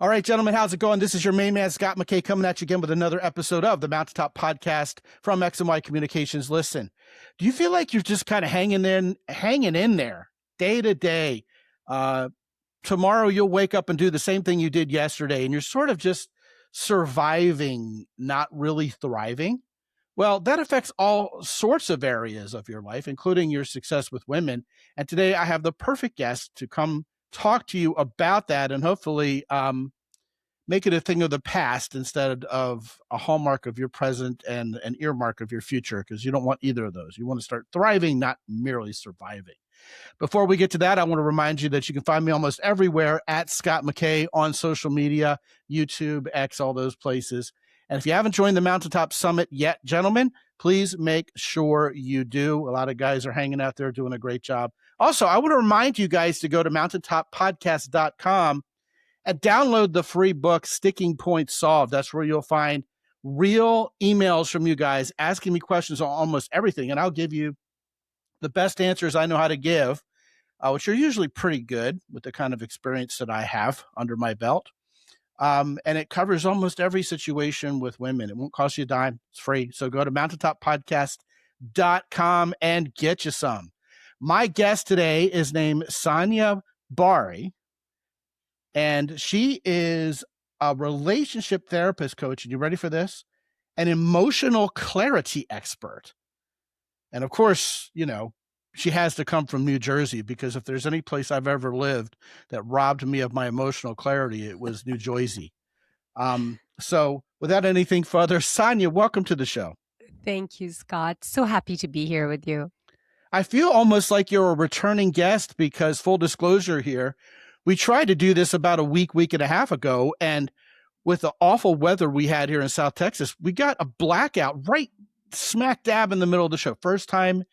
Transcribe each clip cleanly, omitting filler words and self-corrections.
All right, gentlemen, how's it going? This is your main man, Scott McKay, coming at you again with another episode of the Mountaintop Podcast from X and Y Communications. Listen, do you feel like you're just kind of hanging in there day to day? Tomorrow you'll wake up and do the same thing you did yesterday, and you're sort of just surviving, not really thriving. Well, that affects all sorts of areas of your life, including your success with women. And today I have the perfect guest to come talk to you about that and hopefully make it a thing of the past instead of a hallmark of your present and an earmark of your future, because you don't want either of those. You want to start thriving, not merely surviving. Before we get to that, I want to remind you that you can find me almost everywhere at Scott McKay on social media, YouTube, X, all those places. And if you haven't joined the Mountaintop Summit yet, gentlemen, please make sure you do. A lot of guys are hanging out there doing a great job. Also, I want to remind you guys to go to mountaintoppodcast.com and download the free book, Sticking Points Solved. That's where you'll find real emails from you guys asking me questions on almost everything. And I'll give you the best answers I know how to give, which are usually pretty good with the kind of experience that I have under my belt. And it covers almost every situation with women. It won't cost you a dime. It's free. So go to mountaintoppodcast.com and get you some. My guest today is named Sanya Bari, and she is a relationship therapist coach. And you ready for this? An emotional clarity expert. And of course, you know, she has to come from New Jersey, because if there's any place I've ever lived that robbed me of my emotional clarity, it was New Jersey. So without anything further, Sanya, welcome to the show. Thank you, Scott. So happy to be here with you. I feel almost like you're a returning guest, because full disclosure here, we tried to do this about a week and a half ago. And with the awful weather we had here in South Texas, we got a blackout right smack dab in the middle of the show. First time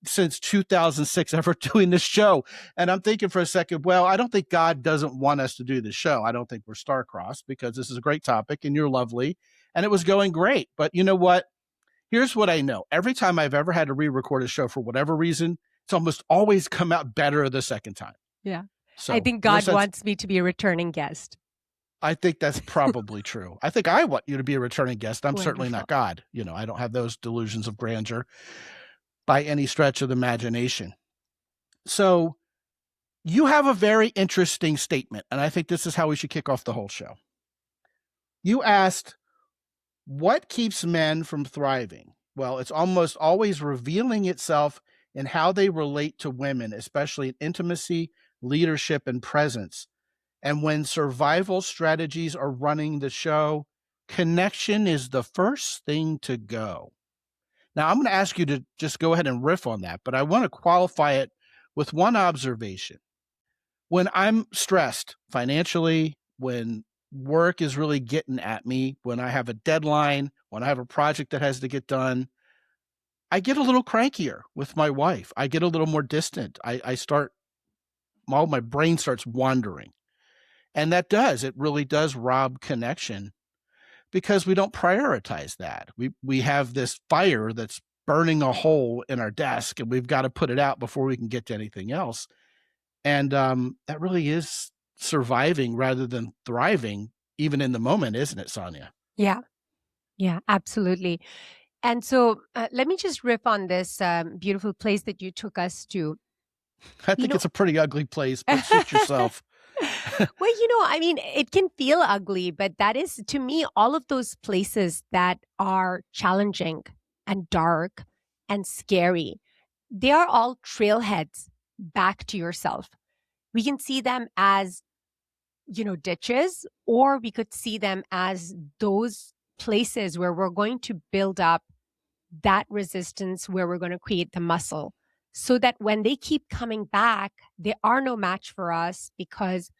since 2006 ever doing this show. And I'm thinking for a second, well, I don't think God doesn't want us to do this show. I don't think we're star-crossed, because this is a great topic and you're lovely and it was going great. But you know what? Here's what I know. Every time I've ever had to re-record a show for whatever reason, it's almost always come out better the second time. Yeah. So I think God wants me to be a returning guest. I think that's probably true. I think I want you to be a returning guest. I'm Wonderful. Certainly not God. You know, I don't have those delusions of grandeur by any stretch of the imagination. So you have a very interesting statement, and I think this is how we should kick off the whole show. You asked, what keeps men from thriving? Well, it's almost always revealing itself in how they relate to women, especially in intimacy, leadership, and presence. And when survival strategies are running the show, connection is the first thing to go. Now, I'm going to ask you to just go ahead and riff on that, but I want to qualify it with one observation. When I'm stressed financially, when work is really getting at me, when I have a deadline, when I have a project that has to get done, I get a little crankier with my wife. I get a little more distant. My brain starts wandering. And it really does rob connection, because we don't prioritize that. We have this fire that's burning a hole in our desk, and we've got to put it out before we can get to anything else. And that really is surviving rather than thriving, even in the moment, isn't it, Sanya? Yeah, absolutely. And so let me just riff on this beautiful place that you took us to. I think it's a pretty ugly place, but suit yourself. Well, I mean, it can feel ugly, but that is, to me, all of those places that are challenging and dark and scary, they are all trailheads back to yourself. We can see them as, ditches, or we could see them as those places where we're going to build up that resistance, where we're going to create the muscle, so that when they keep coming back, they are no match for us, because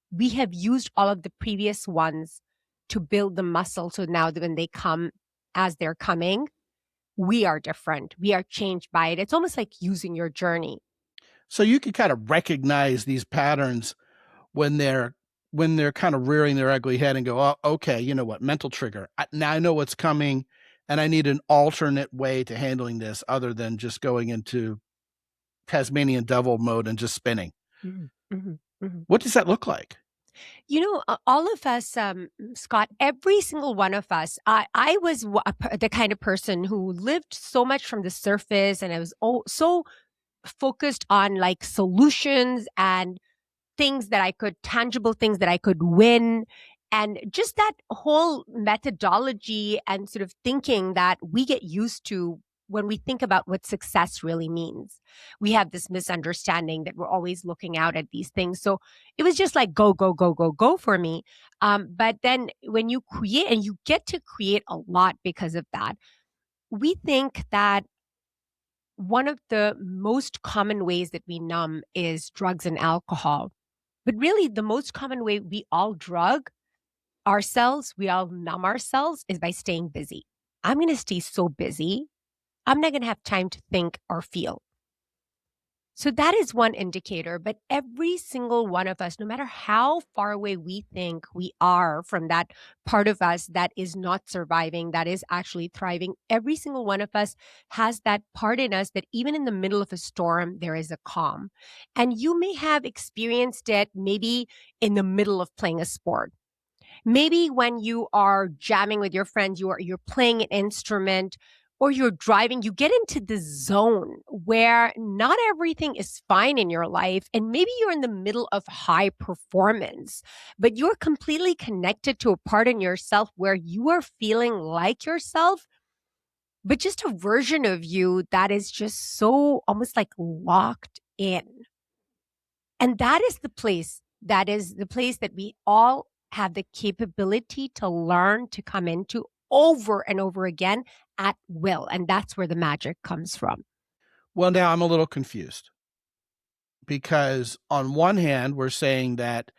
we have used all of the previous ones to build the muscle. So now when they come as they're coming, we are different. We are changed by it. It's almost like using your journey. So you can kind of recognize these patterns when they're kind of rearing their ugly head and go, oh, okay, you know what, mental trigger. Now I know what's coming, and I need an alternate way to handling this other than just going into Tasmanian devil mode and just spinning. Mm-hmm. Mm-hmm. What does that look like? All of us, Scott, every single one of us, I was the kind of person who lived so much from the surface, and I was so focused on like solutions and tangible things that I could win. And just that whole methodology and sort of thinking that we get used to when we think about what success really means. We have this misunderstanding that we're always looking out at these things. So it was just like go, go, go, go, go for me. But then when you create, and you get to create a lot because of that, we think that one of the most common ways that we numb is drugs and alcohol. But really, the most common way we all drug ourselves, we all numb ourselves is by staying busy. I'm going to stay so busy, I'm not going to have time to think or feel. So that is one indicator. But every single one of us, no matter how far away we think we are from that part of us that is not surviving, that is actually thriving, every single one of us has that part in us that even in the middle of a storm, there is a calm. And you may have experienced it maybe in the middle of playing a sport. Maybe when you are jamming with your friends, you're playing an instrument or you're driving, you get into the zone where not everything is fine in your life. And maybe you're in the middle of high performance, but you're completely connected to a part in yourself where you are feeling like yourself, but just a version of you that is just so almost like locked in. And that is the place that we all have the capability to learn to come into over and over again at will. And that's where the magic comes from. Well, now I'm a little confused because on one hand, we're saying that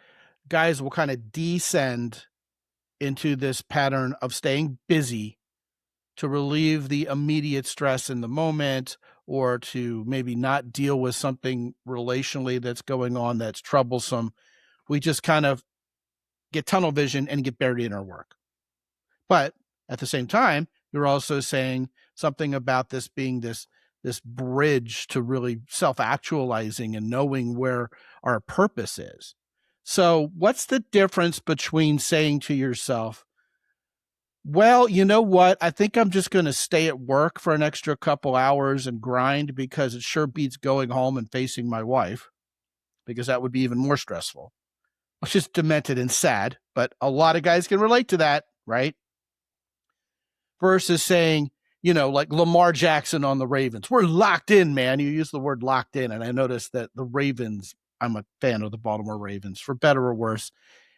guys will kind of descend into this pattern of staying busy to relieve the immediate stress in the moment or to maybe not deal with something relationally that's going on that's troublesome. We just kind of get tunnel vision and get buried in our work. But at the same time, you're also saying something about this being this bridge to really self-actualizing and knowing where our purpose is. So, what's the difference between saying to yourself, well, you know what? I think I'm just going to stay at work for an extra couple hours and grind because it sure beats going home and facing my wife, because that would be even more stressful, which is demented and sad. But a lot of guys can relate to that, right? Versus saying, like Lamar Jackson on the Ravens. We're locked in, man. You use the word locked in. And I noticed that the Ravens, I'm a fan of the Baltimore Ravens, for better or worse.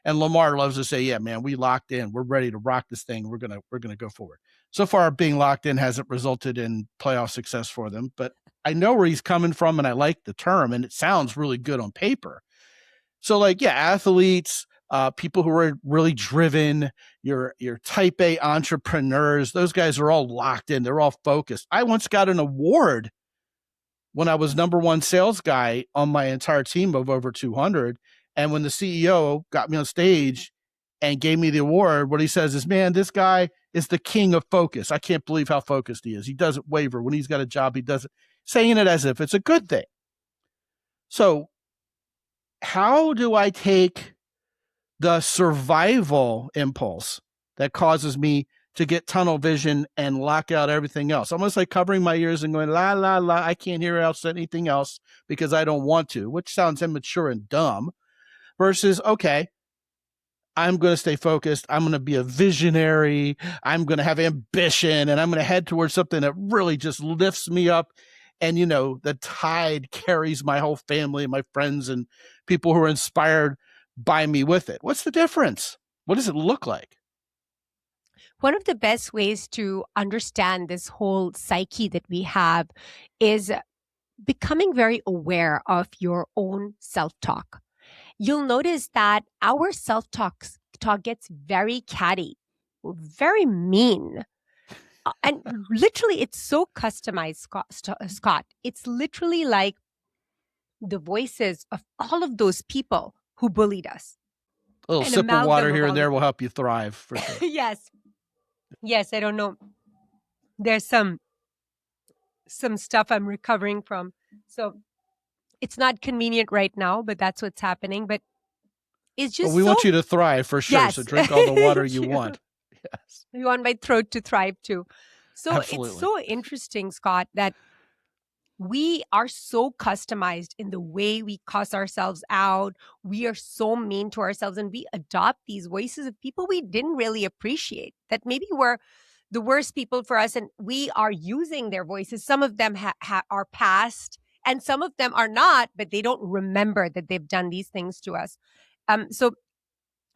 And Lamar loves to say, yeah, man, we locked in. We're ready to rock this thing. We're gonna go forward. So far, being locked in hasn't resulted in playoff success for them, but I know where he's coming from and I like the term and it sounds really good on paper. So like, yeah, athletes, people who are really driven, your type A entrepreneurs, those guys are all locked in. They're all focused. I once got an award when I was number one sales guy on my entire team of over 200. And when the CEO got me on stage and gave me the award, what he says is, man, this guy is the king of focus. I can't believe how focused he is. He doesn't waver. When he's got a job, he does it, saying it as if it's a good thing. So how do I take the survival impulse that causes me to get tunnel vision and lock out everything else? Almost like covering my ears and going, la, la, la, I can't hear anything else because I don't want to, which sounds immature and dumb, versus, okay, I'm going to stay focused. I'm going to be a visionary. I'm going to have ambition and I'm going to head towards something that really just lifts me up. And, the tide carries my whole family and my friends and people who are inspired by me with it. What's the difference? What does it look like? One of the best ways to understand this whole psyche that we have is becoming very aware of your own self-talk. You'll notice that our talk gets very catty, very mean. And literally, it's so customized, Scott. It's literally like the voices of all of those people who bullied us. A little An sip of water amalgam of here and all there of will them. help you thrive for sure. Yes. Yes, I don't know. There's some stuff I'm recovering from. So it's not convenient right now, but that's what's happening. But is Well, just we so, want you to thrive for sure. So yes. drink all the water you True. want. Yes, You want my throat to thrive too. So it's absolutely. so interesting, Scott, that we are so customized in the way we cuss ourselves out. We are so mean to ourselves, and we adopt these voices of people we didn't really appreciate, that maybe were the worst people for us. And we are using their voices. Some of them are past, and some of them are not, but they don't remember that they've done these things to us. So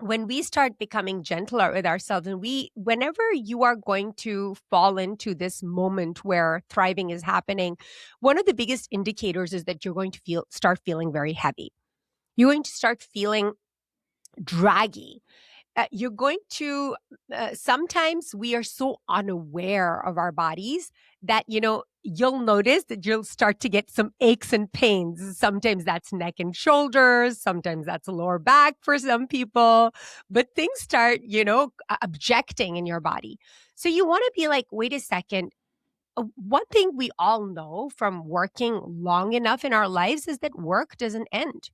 when we start becoming gentler with ourselves, and whenever you are going to fall into this moment where thriving is happening, one of the biggest indicators is that you're going to start feeling very heavy. You're going to start feeling draggy. You're going to sometimes we are so unaware of our bodies that you'll notice that you'll start to get some aches and pains. Sometimes that's neck and shoulders, sometimes that's lower back for some people, but things start objecting in your body. So you want to be like, wait a second. One thing we all know from working long enough in our lives is that work doesn't end.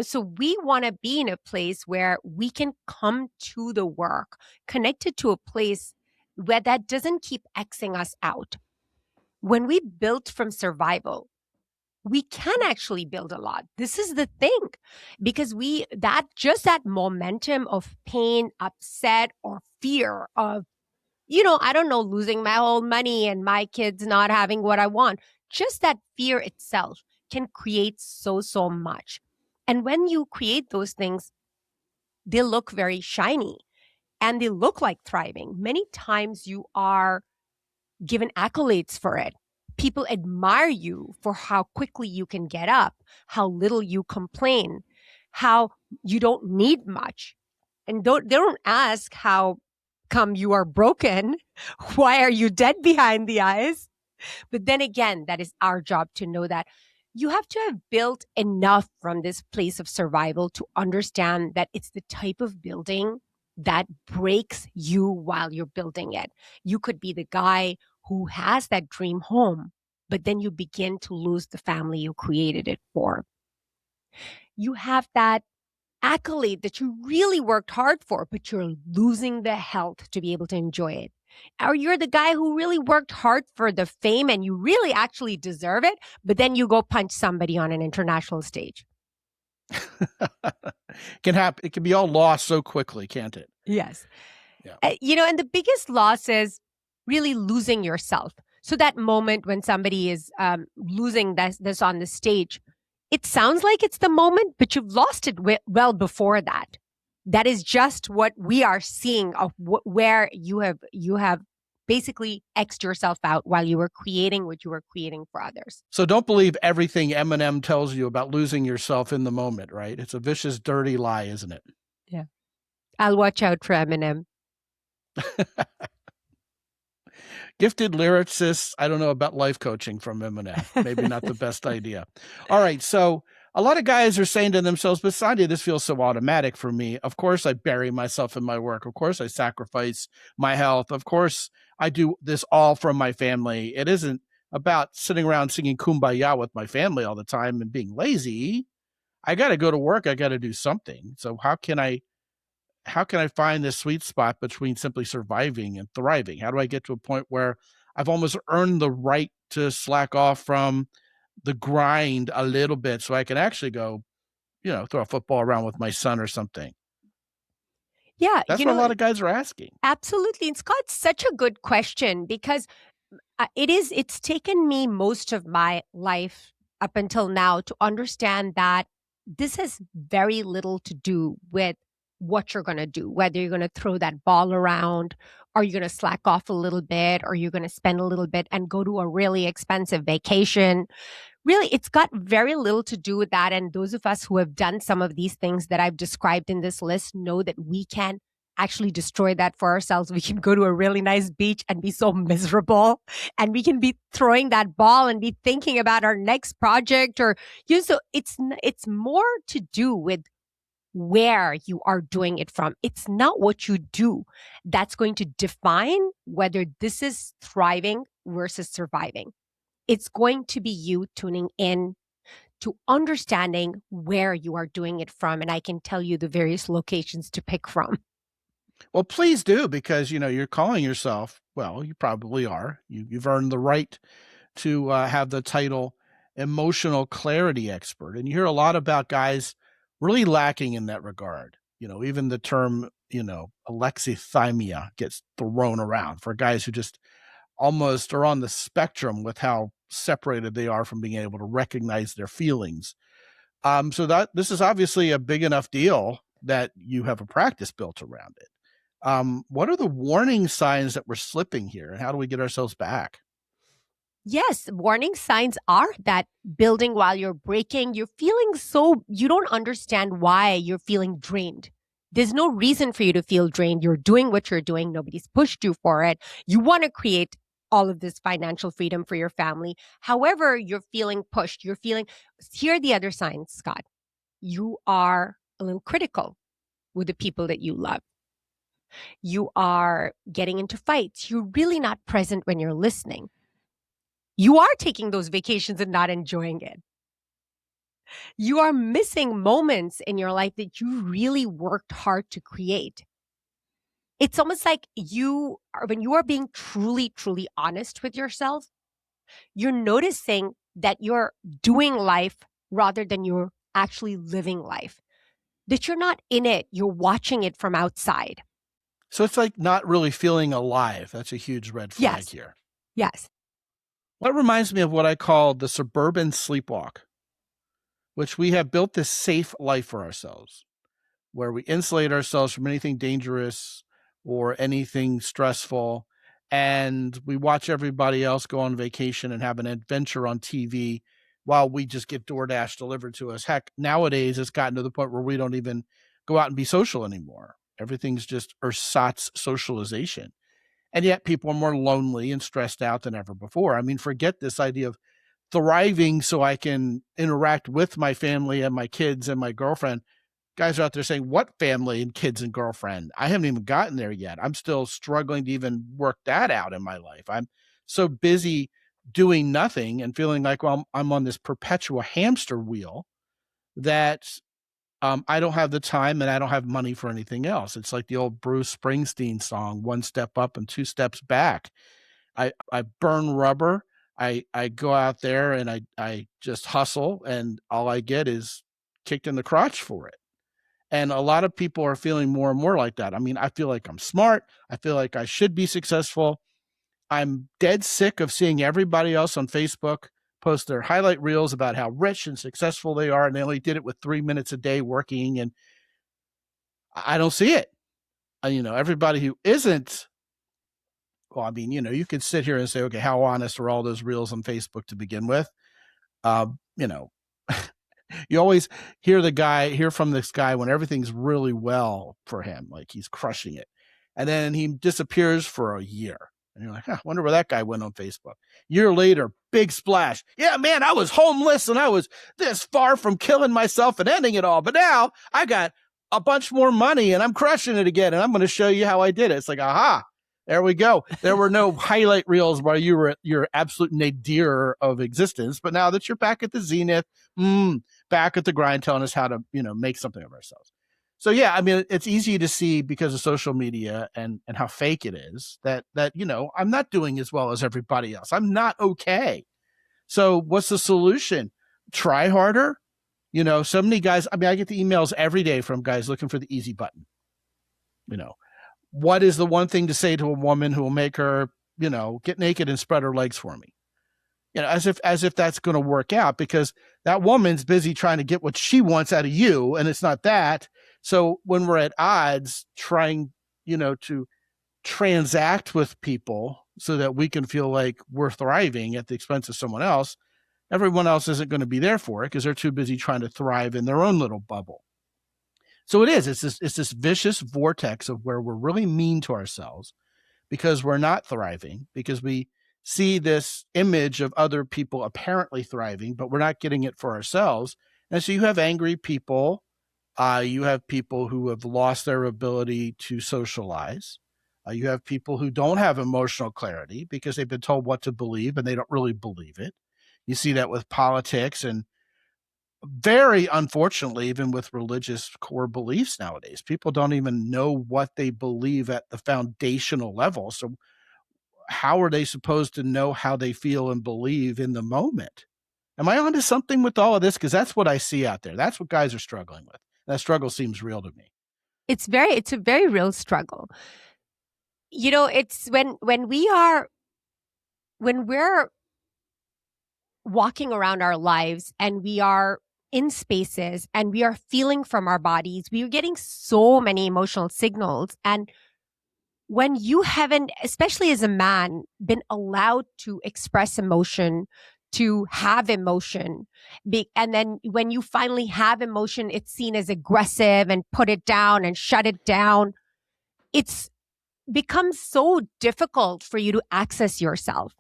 So we want to be in a place where we can come to the work, connected to a place where that doesn't keep Xing us out. When we build from survival, we can actually build a lot. This is the thing, because that momentum of pain, upset, or fear of, I don't know, losing my whole money and my kids not having what I want, just that fear itself can create so much. And when you create those things, they look very shiny and they look like thriving. Many times you are given accolades for it. People admire you for how quickly you can get up, how little you complain, how you don't need much. And they don't ask how come you are broken. Why are you dead behind the eyes? But then again, that is our job to know that you have to have built enough from this place of survival to understand that it's the type of building that breaks you while you're building it. You could be the guy who has that dream home, but then you begin to lose the family you created it for. You have that accolade that you really worked hard for, but you're losing the health to be able to enjoy it. Or you're the guy who really worked hard for the fame and you really actually deserve it, but then you go punch somebody on an international stage. Can happen. It can be all lost so quickly, can't it? Yes. Yeah. And the biggest loss is really losing yourself. So that moment when somebody is losing this on the stage, it sounds like it's the moment, but you've lost it well before that. That is just what we are seeing of where you have basically X'd yourself out while you were creating what you were creating for others. So don't believe everything Eminem tells you about losing yourself in the moment, right? It's a vicious, dirty lie, isn't it? Yeah. I'll watch out for Eminem. Gifted lyricists. I don't know about life coaching from Eminem. Maybe not the best idea. All right. So a lot of guys are saying to themselves, but Sanya, this feels so automatic for me. Of course, I bury myself in my work. Of course, I sacrifice my health. Of course, I do this all from my family. It isn't about sitting around singing Kumbaya with my family all the time and being lazy. I got to go to work. I got to do something. So how can I find this sweet spot between simply surviving and thriving? How do I get to a point where I've almost earned the right to slack off from the grind a little bit so I can actually go, throw a football around with my son or something? Yeah, That's what a lot of guys are asking. absolutely. And Scott, such a good question, because it's taken me most of my life up until now to understand that this has very little to do with what you're going to do, whether you're going to throw that ball around, or you're going to slack off a little bit, or you're going to spend a little bit and go to a really expensive vacation. Really, it's got very little to do with that. And those of us who have done some of these things that I've described in this list know that we can actually destroy that for ourselves. We can go to a really nice beach and be so miserable, and we can be throwing that ball and be thinking about our next project, or so it's more to do with where you are doing it from. It's not what you do that's going to define whether this is thriving versus surviving. It's going to be you tuning in to understanding where you are doing it from. And I can tell you the various locations to pick from. Well, please do, because you're calling yourself. Well, you probably are. You've earned the right to have the title emotional clarity expert, and you hear a lot about guys really lacking in that regard. Even the term alexithymia gets thrown around for guys who just almost are on the spectrum with how separated they are from being able to recognize their feelings. So that this is obviously a big enough deal that you have a practice built around it. What are the warning signs that we're slipping here, and how do we get ourselves back? Yes, warning signs are that building while you're breaking, you're feeling so, you don't understand why you're feeling drained. There's no reason for you to feel drained. You're doing what you're doing. Nobody's pushed you for it. You want to create all of this financial freedom for your family. However, you're feeling pushed. Here are the other signs, Scott. You are a little critical with the people that you love. You are getting into fights. You're really not present when you're listening. You are taking those vacations and not enjoying it. You are missing moments in your life that you really worked hard to create. It's almost like when you are being truly, truly honest with yourself, you're noticing that you're doing life rather than you're actually living life, that you're not in it, you're watching it from outside. So it's like not really feeling alive. That's a huge red flag Yes, here. yes. Well, that reminds me of what I call the suburban sleepwalk, which we have built this safe life for ourselves, where we insulate ourselves from anything dangerous or anything stressful. And we watch everybody else go on vacation and have an adventure on TV while we just get DoorDash delivered to us. Heck, nowadays it's gotten to the point where we don't even go out and be social anymore. Everything's just ersatz socialization. And yet people are more lonely and stressed out than ever before. I mean, forget this idea of thriving so I can interact with my family and my kids and my girlfriend. Guys are out there saying, what family and kids and girlfriend? I haven't even gotten there yet. I'm still struggling to even work that out in my life. I'm so busy doing nothing and feeling like, well, I'm on this perpetual hamster wheel that I don't have the time and I don't have money for anything else. It's like the old Bruce Springsteen song, one step up and two steps back. I burn rubber. I go out there and I just hustle, and all I get is kicked in the crotch for it. And a lot of people are feeling more and more like that. I mean, I feel like I'm smart. I feel like I should be successful. I'm dead sick of seeing everybody else on Facebook post their highlight reels about how rich and successful they are, and they only did it with 3 minutes a day working. And I don't see it. Everybody who isn't, well, I mean, you could sit here and say, okay, how honest are all those reels on Facebook to begin with? Uh, you know, you always hear from this guy when everything's really well for him, like he's crushing it. And then he disappears for a year. And you're like, huh, wonder where that guy went on Facebook. Year later, big splash. Yeah, man, I was homeless and I was this far from killing myself and ending it all. But now I got a bunch more money and I'm crushing it again. And I'm going to show you how I did it. It's like, aha, there we go. There were no highlight reels while you were at your absolute nadir of existence. But now that you're back at the zenith, back at the grind, telling us how to, make something of ourselves. So yeah, I mean, it's easy to see because of social media and how fake it is that I'm not doing as well as everybody else. I'm not okay. So what's the solution? Try harder. So many guys. I mean, I get the emails every day from guys looking for the easy button. What is the one thing to say to a woman who will make her, get naked and spread her legs for me? As if that's going to work out, because that woman's busy trying to get what she wants out of you, and it's not that. So when we're at odds trying, to transact with people so that we can feel like we're thriving at the expense of someone else, everyone else isn't going to be there for it because they're too busy trying to thrive in their own little bubble. So it's this vicious vortex of where we're really mean to ourselves because we're not thriving, because we see this image of other people apparently thriving, but we're not getting it for ourselves. And so you have angry people. You have people who have lost their ability to socialize. You have people who don't have emotional clarity because they've been told what to believe and they don't really believe it. You see that with politics and very unfortunately, even with religious core beliefs nowadays, people don't even know what they believe at the foundational level. So how are they supposed to know how they feel and believe in the moment? Am I onto something with all of this? Because that's what I see out there. That's what guys are struggling with. That struggle seems real to me. It's a very real struggle. It's when we're walking around our lives and we are in spaces and we are feeling from our bodies, we are getting so many emotional signals. And when you haven't, especially as a man, been allowed to express emotion, to have emotion, and then when you finally have emotion, it's seen as aggressive and put it down and shut it down. It's becomes so difficult for you to access yourself.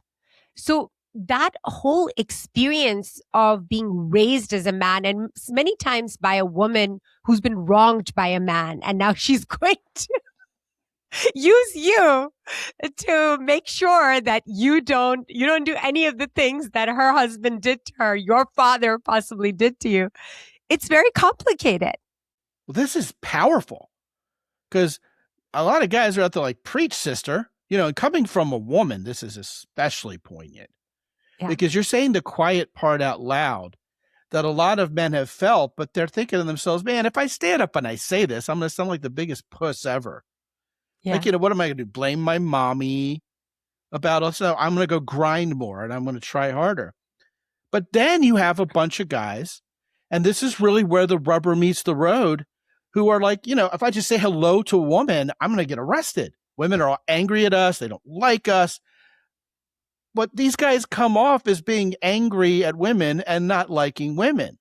So that whole experience of being raised as a man, and many times by a woman who's been wronged by a man, and now she's going to use you to make sure that you don't do any of the things that her husband did to her, your father possibly did to you. It's very complicated. Well, this is powerful because a lot of guys are out there like, preach, sister. Coming from a woman, this is especially poignant because you're saying the quiet part out loud that a lot of men have felt, but they're thinking to themselves, man, if I stand up and I say this, I'm going to sound like the biggest puss ever. Yeah. Like, what am I going to do? Blame my mommy about us? No, I'm going to go grind more and I'm going to try harder. But then you have a bunch of guys, and this is really where the rubber meets the road, who are like, if I just say hello to a woman, I'm going to get arrested. Women are all angry at us. They don't like us. But these guys come off as being angry at women and not liking women.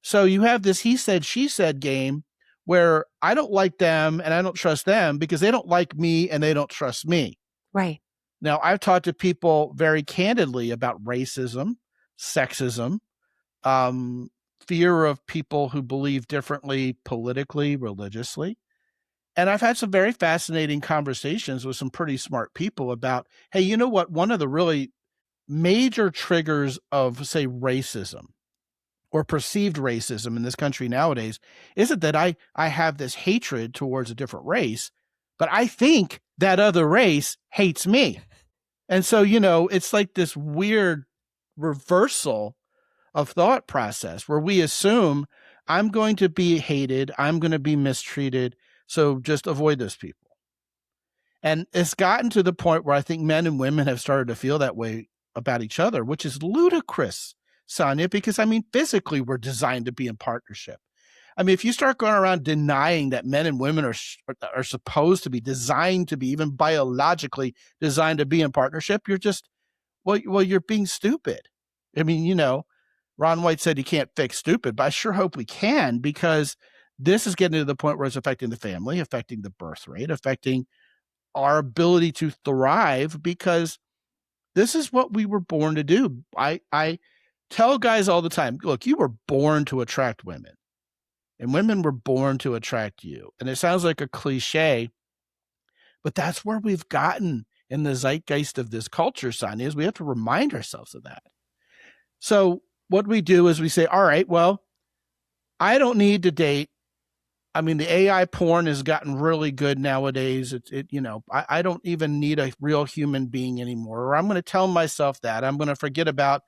So you have this he said, she said game where I don't like them and I don't trust them because they don't like me and they don't trust me. Right. Now, I've talked to people very candidly about racism, sexism, fear of people who believe differently politically, religiously. And I've had some very fascinating conversations with some pretty smart people about, hey, you know what? One of the really major triggers of, say, racism or perceived racism in this country nowadays isn't that I have this hatred towards a different race, but I think that other race hates me. And so, it's like this weird reversal of thought process where we assume I'm going to be hated, I'm going to be mistreated, so just avoid those people. And it's gotten to the point where I think men and women have started to feel that way about each other, which is ludicrous, Sanya, because physically we're designed to be in partnership. If you start going around denying that men and women are supposed to be designed to be, even biologically designed to be in partnership, you're just, well, you're being stupid. Ron White said you can't fix stupid, but I sure hope we can, because this is getting to the point where it's affecting the family, affecting the birth rate, affecting our ability to thrive, because this is what we were born to do. I tell guys all the time, look, you were born to attract women, and women were born to attract you. And it sounds like a cliche, but that's where we've gotten in the zeitgeist of this culture, Sanya, is we have to remind ourselves of that. So what we do is we say, all right, well, I don't need to date. The AI porn has gotten really good nowadays. I don't even need a real human being anymore. Or I'm going to tell myself that I'm going to forget about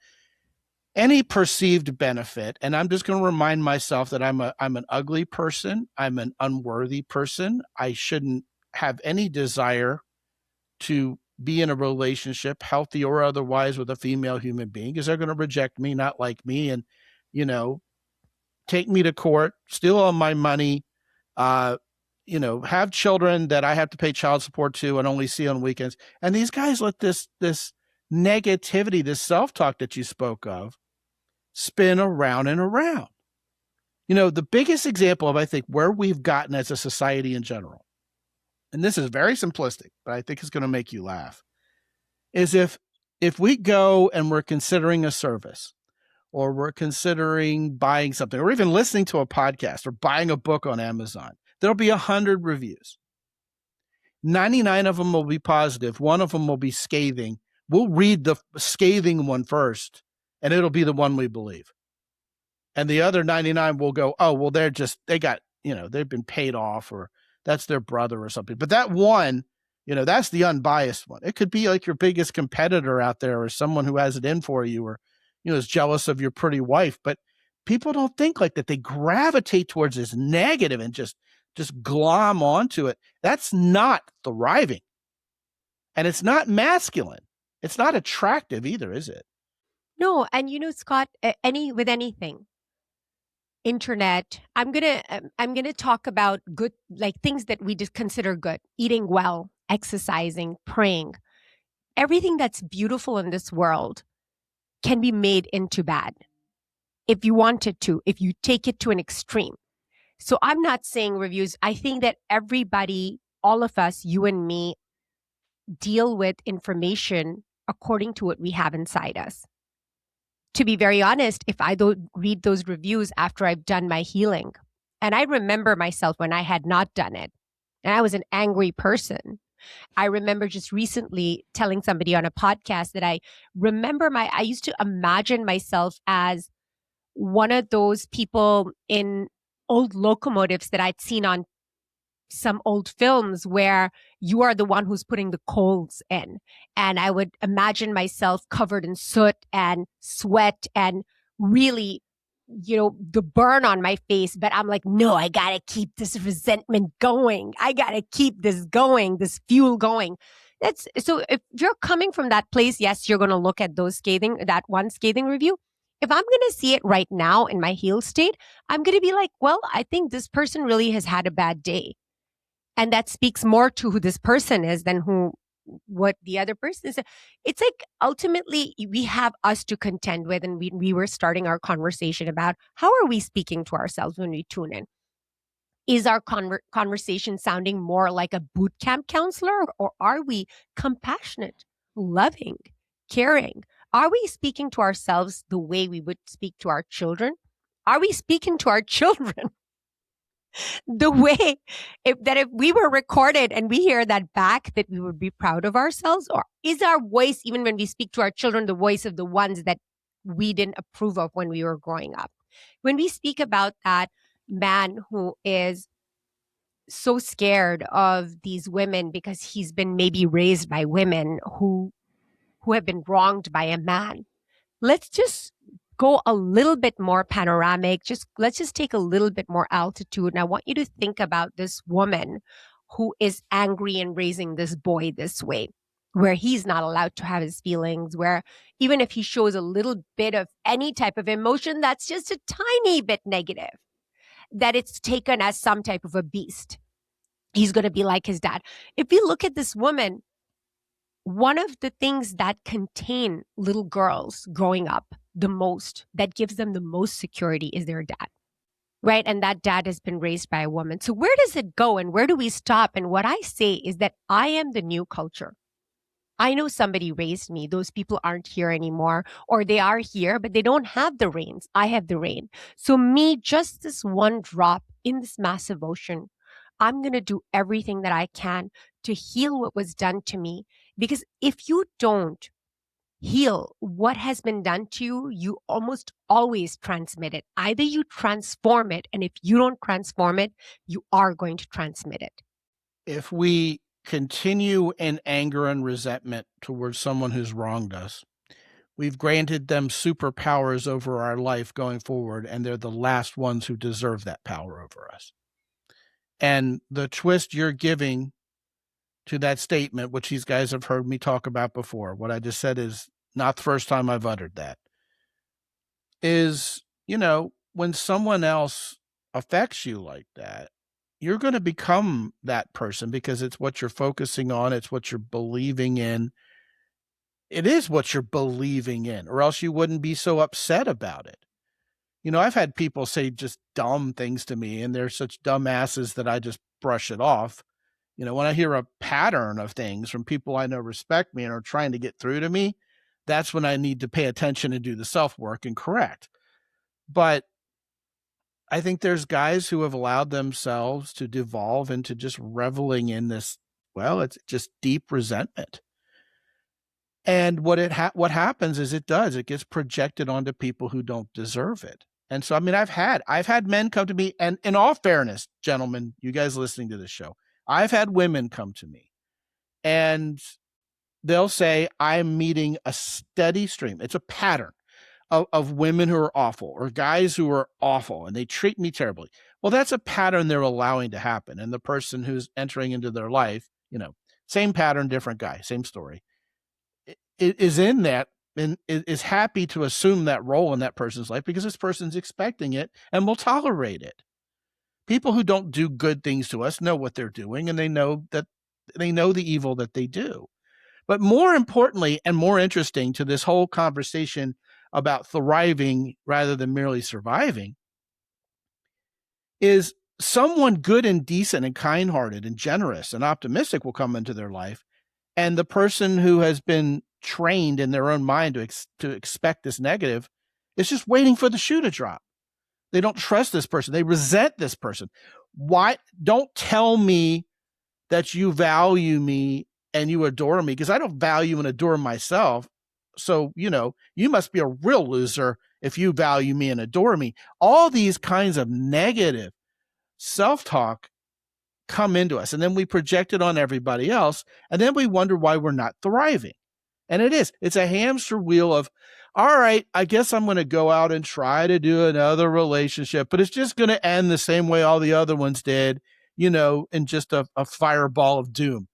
any perceived benefit. And I'm just going to remind myself that I'm an ugly person. I'm an unworthy person. I shouldn't have any desire to be in a relationship, healthy or otherwise, with a female human being, because they're going to reject me, not like me, and, take me to court, steal all my money, have children that I have to pay child support to and only see on weekends. And these guys let this negativity, this self-talk that you spoke of, spin around and around. The biggest example of, I think, where we've gotten as a society in general, and this is very simplistic, but I think it's going to make you laugh, is if we go and we're considering a service, or we're considering buying something, or even listening to a podcast, or buying a book on Amazon, there'll be 100 reviews. 99 of them will be positive. One of them will be scathing. We'll read the scathing one first, and it'll be the one we believe. And the other 99 will go, oh, well, they got, they've been paid off, or that's their brother or something. But that one, that's the unbiased one. It could be like your biggest competitor out there, or someone who has it in for you, or, is jealous of your pretty wife. But people don't think like that. They gravitate towards this negative and just glom onto it. That's not thriving. And it's not masculine. It's not attractive either, is it? No, and Scott, with anything, internet, I'm gonna talk about good, like things that we just consider good: eating well, exercising, praying. Everything that's beautiful in this world can be made into bad if you wanted to, if you take it to an extreme. So I'm not saying reviews. I think that everybody, all of us, you and me, deal with information according to what we have inside us. To be very honest, if I don't read those reviews after I've done my healing, and I remember myself when I had not done it, and I was an angry person. I remember just recently telling somebody on a podcast that I used to imagine myself as one of those people in old locomotives that I'd seen on some old films where you are the one who's putting the coals in. And I would imagine myself covered in soot and sweat and really, the burn on my face. But I'm like, no, I got to keep this resentment going. I got to keep this going, this fuel going. So if you're coming from that place, yes, you're going to look at that one scathing review. If I'm going to see it right now in my healed state, I'm going to be like, well, I think this person really has had a bad day. And that speaks more to who this person is than what the other person is. It's like ultimately we have us to contend with. And we were starting our conversation about how are we speaking to ourselves when we tune in? Is our conversation sounding more like a boot camp counselor, or are we compassionate, loving, caring? Are we speaking to ourselves the way we would speak to our children? Are we speaking to our children the way if we were recorded and we hear that back, that we would be proud of ourselves? Or is our voice, even when we speak to our children, the voice of the ones that we didn't approve of when we were growing up? When we speak about that man who is so scared of these women because he's been maybe raised by women who have been wronged by a man, let's just go a little bit more panoramic. Let's just take a little bit more altitude. And I want you to think about this woman who is angry and raising this boy this way, where he's not allowed to have his feelings, where even if he shows a little bit of any type of emotion, that's just a tiny bit negative, that it's taken as some type of a beast. He's going to be like his dad. If you look at this woman, one of the things that contain little girls growing up the most, that gives them the most security, is their dad, right? And that dad has been raised by a woman. So where does it go and where do we stop? And what I say is that I am the new culture. I know somebody raised me. Those people aren't here anymore, or they are here, but they don't have the reins. I have the rein. So me, just this one drop in this massive ocean, I'm going to do everything that I can to heal what was done to me. Because if you don't heal what has been done to you, you almost always transmit it. Either you transform it, and if you don't transform it, you are going to transmit it. If we continue in anger and resentment towards someone who's wronged us, we've granted them superpowers over our life going forward, and they're the last ones who deserve that power over us. And the twist you're giving to that statement, which these guys have heard me talk about before, what I just said is not the first time I've uttered that, is, when someone else affects you like that, you're going to become that person because it's what you're focusing on. It's what you're believing in. It is what you're believing in, or else you wouldn't be so upset about it. I've had people say just dumb things to me, and they're such dumbasses that I just brush it off. When I hear a pattern of things from people I know respect me and are trying to get through to me, that's when I need to pay attention and do the self-work and correct. But I think there's guys who have allowed themselves to devolve into just reveling in this, well, it's just deep resentment. And what happens is it gets projected onto people who don't deserve it. And so, I mean, I've had men come to me, and in all fairness, gentlemen, you guys listening to this show, I've had women come to me and they'll say, I'm meeting a steady stream. It's a pattern of women who are awful or guys who are awful and they treat me terribly. Well, that's a pattern they're allowing to happen. And the person who's entering into their life, same pattern, different guy, same story, is in that and is happy to assume that role in that person's life because this person's expecting it and will tolerate it. People who don't do good things to us know what they're doing, and they know the evil that they do. But more importantly and more interesting to this whole conversation about thriving rather than merely surviving is someone good and decent and kind-hearted and generous and optimistic will come into their life. And the person who has been trained in their own mind to expect this negative is just waiting for the shoe to drop. They don't trust this person. They resent this person. Why? Don't tell me that you value me and you adore me, because I don't value and adore myself. So, you must be a real loser if you value me and adore me. All these kinds of negative self-talk come into us, and then we project it on everybody else, and then we wonder why we're not thriving. And it's a hamster wheel of, all right, I guess I'm going to go out and try to do another relationship, but it's just going to end the same way all the other ones did, in just a fireball of doom.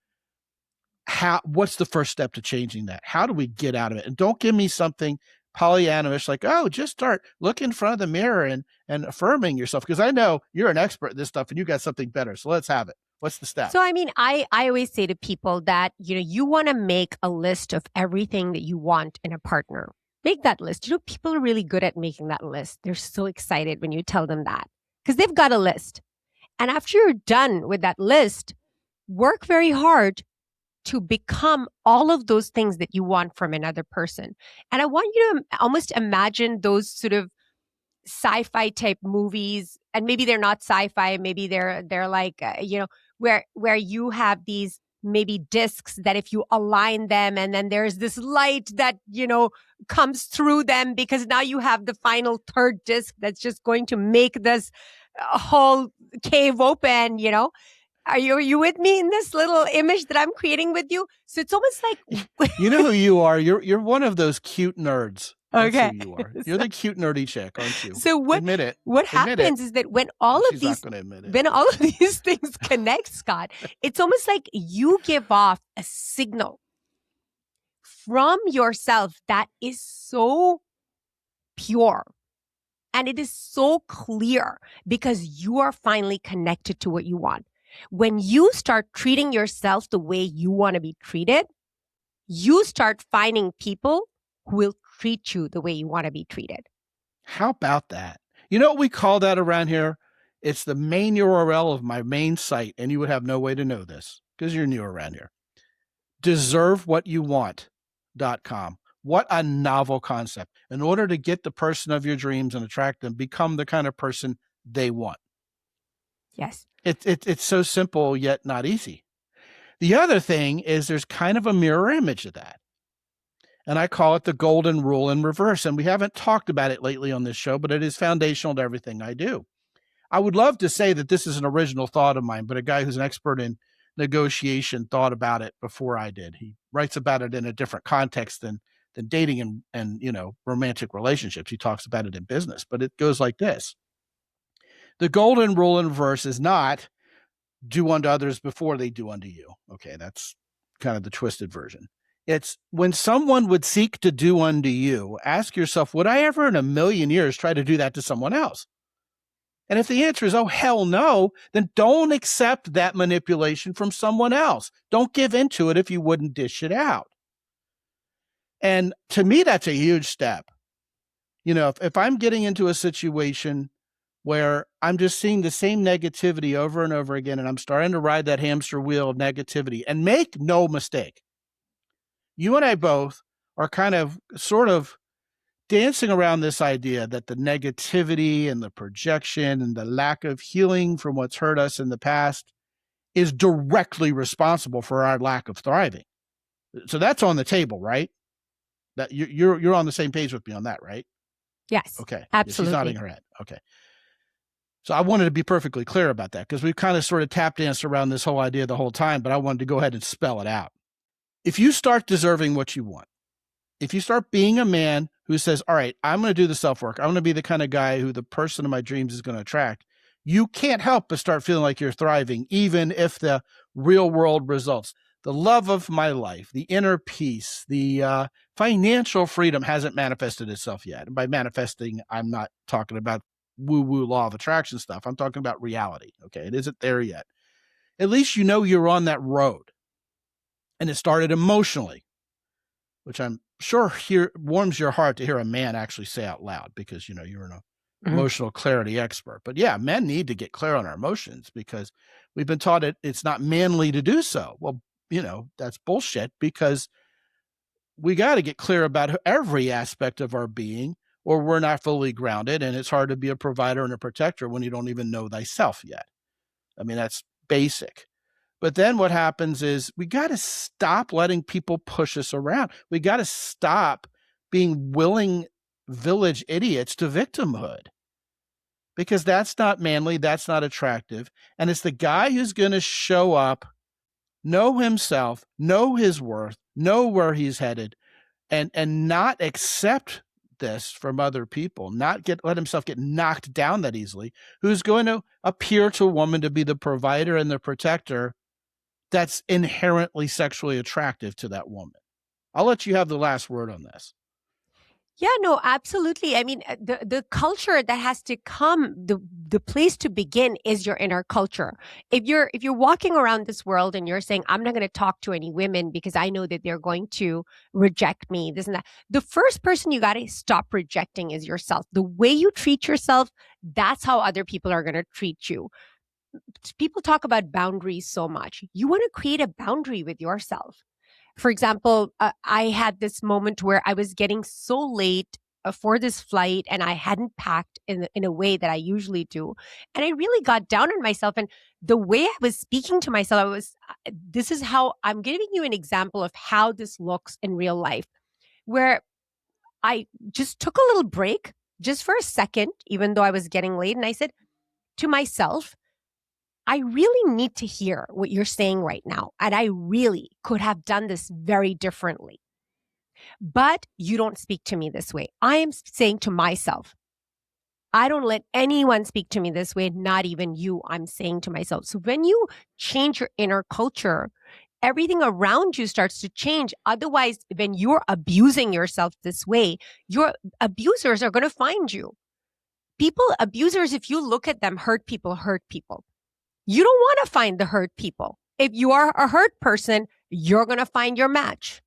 What's the first step to changing that? How do we get out of it? And don't give me something Pollyanna-ish like, oh, just start look in front of the mirror and affirming yourself, because I know you're an expert at this stuff and you got something better. So let's have it. What's the step? So, I mean, I always say to people that, you want to make a list of everything that you want in a partner. Make that list. People are really good at making that list. They're so excited when you tell them that because they've got a list. And after you're done with that list, work very hard to become all of those things that you want from another person. And I want you to almost imagine those sort of sci-fi type movies, and maybe they're not sci-fi, maybe they're like where you have these maybe discs that if you align them and then there's this light that comes through them, because now you have the final third disc that's just going to make this whole cave open. Are you with me in this little image that I'm creating with you? So it's almost like you know who you are. You're one of those cute nerds. That's okay. who you are. You're the cute nerdy chick, aren't you? So admit it. What happens is that when all of these things connect, Scott, it's almost like you give off a signal from yourself that is so pure. And it is so clear because you are finally connected to what you want. When you start treating yourself the way you want to be treated, you start finding people who will treat you the way you want to be treated. How about that? You know what we call that around here? It's the main URL of my main site, and you would have no way to know this because you're new around here. DeserveWhatYouWant.com. What a novel concept. In order to get the person of your dreams and attract them, become the kind of person they want. Yes. It's so simple, yet not easy. The other thing is there's kind of a mirror image of that. And I call it the golden rule in reverse. And we haven't talked about it lately on this show, but it is foundational to everything I do. I would love to say that this is an original thought of mine, but a guy who's an expert in negotiation thought about it before I did. He writes about it in a different context than dating and romantic relationships. He talks about it in business, but it goes like this. The golden rule in reverse is not do unto others before they do unto you. Okay, that's kind of the twisted version. It's when someone would seek to do unto you, ask yourself, would I ever in a million years try to do that to someone else? And if the answer is, oh, hell no, then don't accept that manipulation from someone else. Don't give into it if you wouldn't dish it out. And to me, that's a huge step. If I'm getting into a situation where I'm just seeing the same negativity over and over again, and I'm starting to ride that hamster wheel of negativity, and make no mistake, you and I both are kind of sort of dancing around this idea that the negativity and the projection and the lack of healing from what's hurt us in the past is directly responsible for our lack of thriving. So that's on the table, right? That you're on the same page with me on that, right? Yes. Okay. Absolutely. She's nodding her head. Okay. So I wanted to be perfectly clear about that because we've kind of sort of tap danced around this whole idea the whole time, but I wanted to go ahead and spell it out. If you start deserving what you want, if you start being a man who says, all right, I'm going to do the self-work, I'm going to be the kind of guy who the person of my dreams is going to attract, you can't help but start feeling like you're thriving, even if the real world results, the love of my life, the inner peace, the financial freedom hasn't manifested itself yet. And by manifesting, I'm not talking about woo-woo law of attraction stuff. I'm talking about reality. Okay. It isn't there yet. At least you know you're on that road. And it started emotionally, which I'm sure here warms your heart to hear a man actually say out loud because, you know, you're an emotional clarity expert. But yeah, men need to get clear on our emotions because we've been taught it's not manly to do so. Well, you know, that's bullshit because we got to get clear about every aspect of our being or we're not fully grounded. And it's hard to be a provider and a protector when you don't even know thyself yet. I mean, that's basic. But then what happens is we got to stop letting people push us around. We got to stop being willing village idiots to victimhood because that's not manly. That's not attractive. And it's the guy who's going to show up, know himself, know his worth, know where he's headed, and not accept this from other people, not let himself get knocked down that easily, who's going to appear to a woman to be the provider and the protector that's inherently sexually attractive to that woman. I'll let you have the last word on this. Yeah, no, absolutely. I mean, the culture that has to come, the place to begin is your inner culture. If you're walking around this world and you're saying, I'm not going to talk to any women because I know that they're going to reject me, this and that. The first person you got to stop rejecting is yourself. The way you treat yourself, that's how other people are going to treat you. People talk about boundaries so much. You want to create a boundary with yourself. For example, I had this moment where I was getting so late for this flight and I hadn't packed in a way that I usually do. And I really got down on myself. And the way I was speaking to myself, this is how I'm giving you an example of how this looks in real life, where I just took a little break just for a second, even though I was getting late. And I said to myself, I really need to hear what you're saying right now. And I really could have done this very differently. But you don't speak to me this way. I am saying to myself, I don't let anyone speak to me this way, not even you. I'm saying to myself. So when you change your inner culture, everything around you starts to change. Otherwise, when you're abusing yourself this way, your abusers are going to find you. Abusers, if you look at them, hurt people hurt people. You don't want to find the hurt people. If you are a hurt person, you're going to find your match.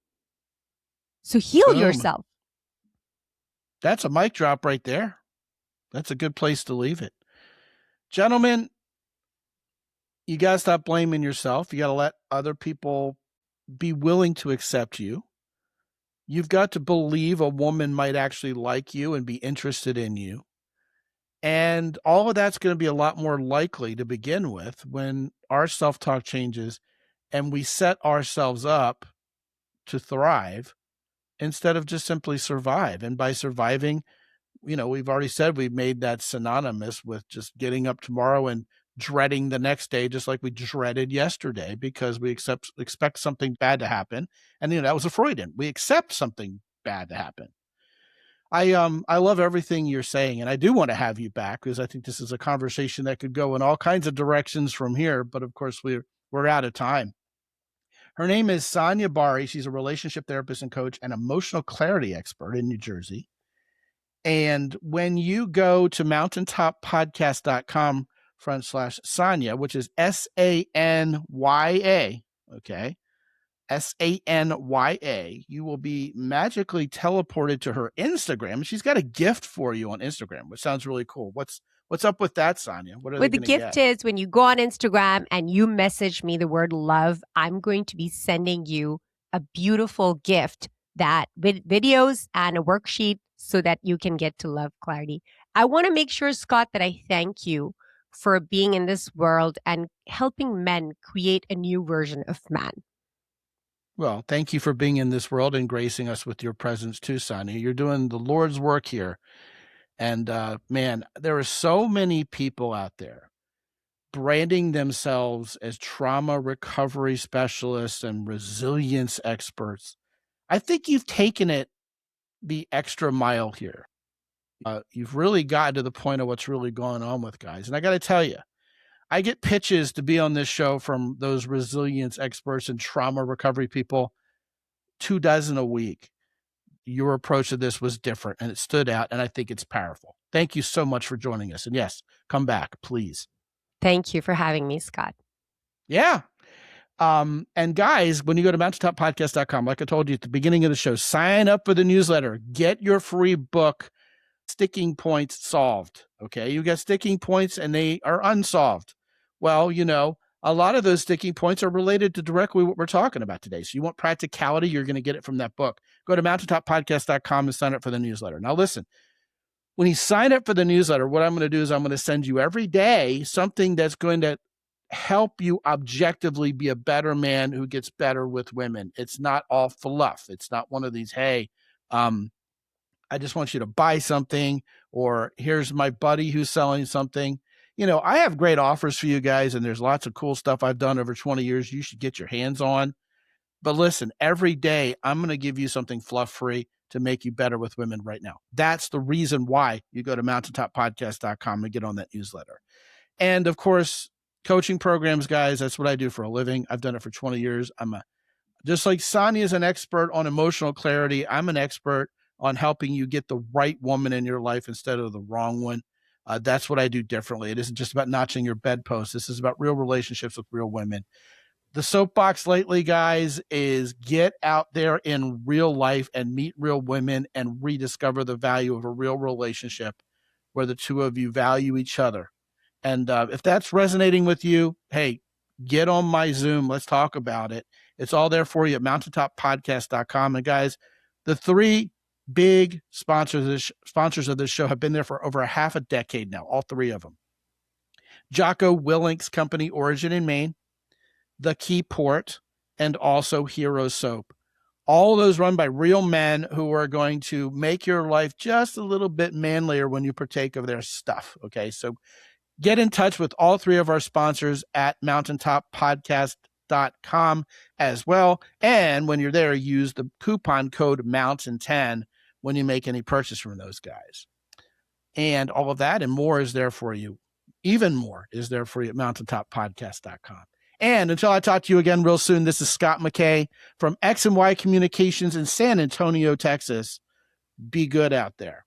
So heal Boom. yourself. That's a mic drop right there. That's a good place to leave it. Gentlemen, you got to stop blaming yourself. You got to let other people be willing to accept you. You've got to believe a woman might actually like you and be interested in you. And all of that's going to be a lot more likely to begin with when our self-talk changes and we set ourselves up to thrive instead of just simply survive. And by surviving, you know, we've already said we've made that synonymous with just getting up tomorrow and dreading the next day, just like we dreaded yesterday, because we expect something bad to happen. And, you know, that was a Freudian. We accept something bad to happen. I love everything you're saying, and I do want to have you back because I think this is a conversation that could go in all kinds of directions from here. But of course, we're out of time. Her name is Sanya Bari. She's a relationship therapist and coach and emotional clarity expert in New Jersey. And when you go to mountaintoppodcast.com/Sanya, which is Sanya, okay, Sanya, you will be magically teleported to her Instagram. She's got a gift for you on Instagram, which sounds really cool. What's up with that, Sanya? What are Well, they the going to gift get? is when you go on Instagram and you message me the word love, I'm going to be sending you a beautiful gift that with videos and a worksheet so that you can get to love clarity. I want to make sure, Scott, that I thank you for being in this world and helping men create a new version of man. Well, thank you for being in this world and gracing us with your presence too, Sanya. You're doing the Lord's work here. And man, there are so many people out there branding themselves as trauma recovery specialists and resilience experts. I think you've taken it the extra mile here. You've really gotten to the point of what's really going on with guys. And I got to tell you, I get pitches to be on this show from those resilience experts and trauma recovery people, 24 a week. Your approach to this was different and it stood out, and I think it's powerful. Thank you so much for joining us. And yes, come back, please. Thank you for having me, Scott. Yeah. And guys, when you go to mountaintoppodcast.com, like I told you at the beginning of the show, sign up for the newsletter, get your free book, Sticking Points Solved. Okay. You got sticking points and they are unsolved. Well, a lot of those sticking points are related to directly what we're talking about today. So you want practicality, you're going to get it from that book. Go to mountaintoppodcast.com and sign up for the newsletter. Now listen, when you sign up for the newsletter, what I'm going to do is I'm going to send you every day something that's going to help you objectively be a better man who gets better with women. It's not all fluff. It's not one of these, hey, I just want you to buy something, or here's my buddy who's selling something. I have great offers for you guys, and there's lots of cool stuff I've done over 20 years you should get your hands on. But listen, every day I'm going to give you something fluff-free to make you better with women right now. That's the reason why you go to mountaintoppodcast.com and get on that newsletter. And of course, coaching programs, guys, that's what I do for a living. I've done it for 20 years. Just like Sanya is an expert on emotional clarity, I'm an expert on helping you get the right woman in your life instead of the wrong one. That's what I do differently. It isn't just about notching your bedpost. This is about real relationships with real women. The soapbox lately, guys, is get out there in real life and meet real women and rediscover the value of a real relationship where the two of you value each other. And if that's resonating with you, hey, get on my Zoom. Let's talk about it. It's all there for you at mountaintoppodcast.com. And guys, the three big sponsors of this show have been there for over a half a decade now, all three of them. Jocko Willink's company, Origin in Maine, The Key Port, and also Hero Soap. All of those run by real men who are going to make your life just a little bit manlier when you partake of their stuff. Okay, so get in touch with all three of our sponsors at mountaintoppodcast.com as well. And when you're there, use the coupon code MOUNTAIN10 when you make any purchase from those guys. And all of that and more is there for you. Even more is there for you at mountaintoppodcast.com. And until I talk to you again real soon, this is Scott McKay from X and Y Communications in San Antonio, Texas. Be good out there.